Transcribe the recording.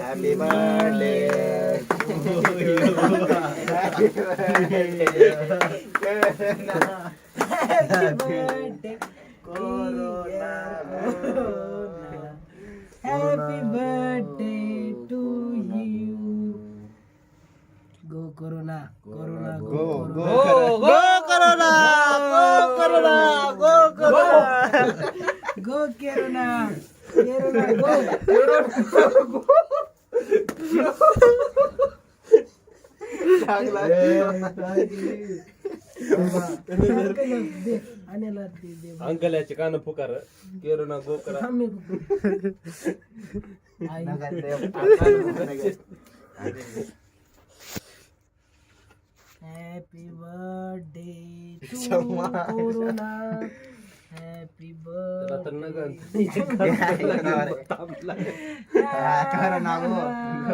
Happy birthday to you. Happy birthday. Happy birthday, Corona. Happy birthday to you. Go Corona, Corona, go Go, Corona. Corona. Go, Corona. Go Corona, Corona, go. चांगला आणायला दे. अंकल्याचे कान पुकार केरुणा गो करा थांब मी आई happy birthday to corona happy तर नका बर्थडे Corona.